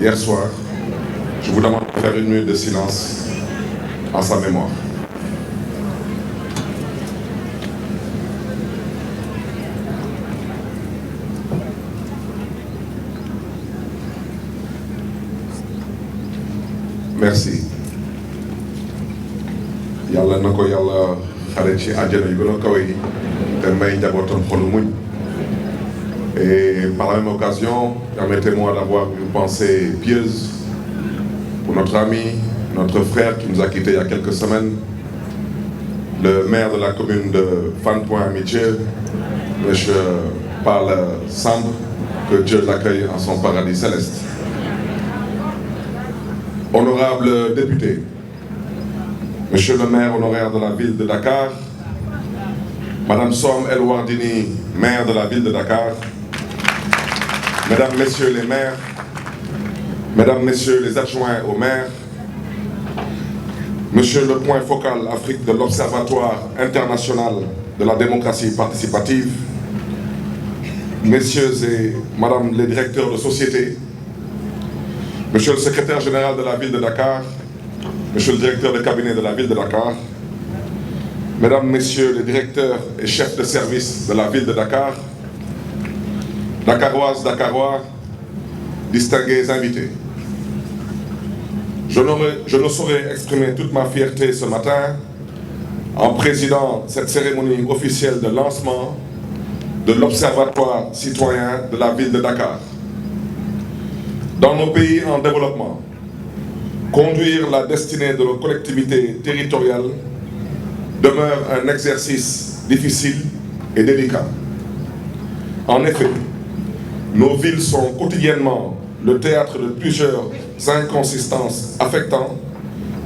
hier soir, je vous demande de faire une minute de silence en sa mémoire. Merci. Yàlla na ko Yàlla xare ci àjjana yu gën a kawe yi te may njabootam xolu muñ. Et par la même occasion, permettez-moi d'avoir une pensée pieuse pour notre ami, notre frère qui nous a quittés il y a quelques semaines, le maire de la commune de Fann Point Amitié, M. Paul Samb, que Dieu l'accueille en son paradis céleste. Honorable député, Monsieur le maire honoraire de la ville de Dakar, Madame Soham El Wardini, maire de la ville de Dakar, Mesdames, Messieurs les maires, Mesdames, Messieurs les adjoints au maire, Monsieur le point focal Afrique de l'Observatoire international de la démocratie participative, Messieurs et Madame les directeurs de société, Monsieur le secrétaire général de la ville de Dakar, Monsieur le directeur de cabinet de la ville de Dakar, Mesdames, Messieurs les directeurs et chefs de service de la ville de Dakar, Dakaroises, Dakarois, distingués invités. Je ne saurais exprimer toute ma fierté ce matin en présidant cette cérémonie officielle de lancement de l'Observatoire citoyen de la ville de Dakar. Dans nos pays en développement, conduire la destinée de nos collectivités territoriales demeure un exercice difficile et délicat. En effet, nos villes sont quotidiennement le théâtre de plusieurs inconsistances affectant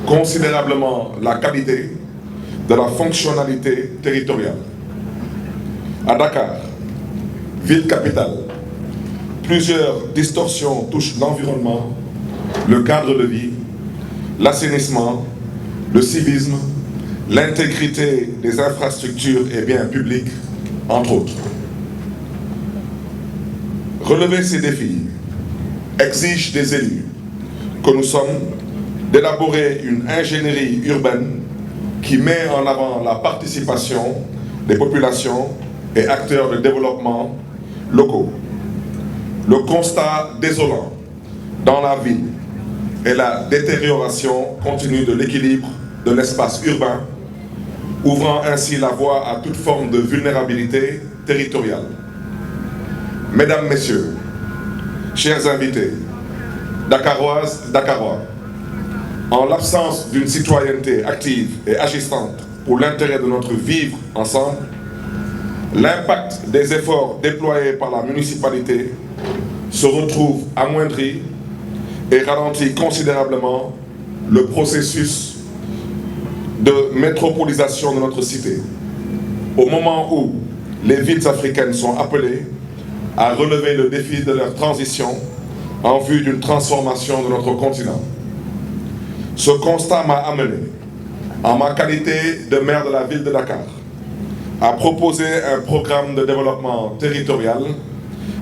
considérablement la qualité de la fonctionnalité territoriale. À Dakar, ville capitale, plusieurs distorsions touchent l'environnement, le cadre de vie, l'assainissement, le civisme, l'intégrité des infrastructures et biens publics, entre autres. Relever ces défis exige des élus que nous sommes d'élaborer une ingénierie urbaine qui met en avant la participation des populations et acteurs de développement locaux. Le constat désolant dans la ville est la détérioration continue de l'équilibre de l'espace urbain, ouvrant ainsi la voie à toute forme de vulnérabilité territoriale. Mesdames, Messieurs, chers invités, Dakaroises, Dakarois, en l'absence d'une citoyenneté active et agissante pour l'intérêt de notre vivre ensemble, l'impact des efforts déployés par la municipalité se retrouve amoindri et ralentit considérablement le processus de métropolisation de notre cité, au moment où les villes africaines sont appelées à relever le défi de leur transition en vue d'une transformation de notre continent. Ce constat m'a amené, en ma qualité de maire de la ville de Dakar, à proposer un programme de développement territorial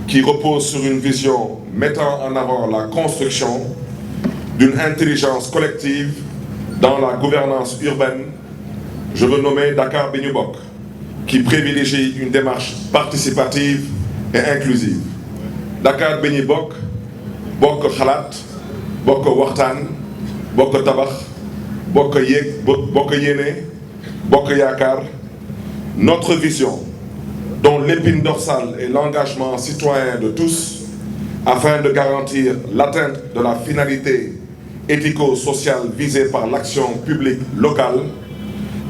qui repose sur une vision mettant en avant la construction d'une intelligence collective dans la gouvernance urbaine, je veux nommer Dakar Bi Ñu Bokk, qui privilégie une démarche participative et inclusive. Dakar Bi Ñu Bokk, bokk xalaat, bokk waxtaan, bokk tabax, bokk yéene, bokk yaakaar. Notre vision, dont l'épine dorsale est l'engagement citoyen de tous, afin de garantir l'atteinte de la finalité éthico-sociale visée par l'action publique locale,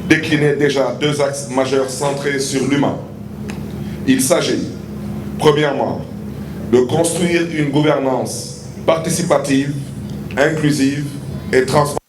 déclinait déjà deux axes majeurs centrés sur l'humain. Il s'agit, premièrement, de construire une gouvernance participative, inclusive et transparente.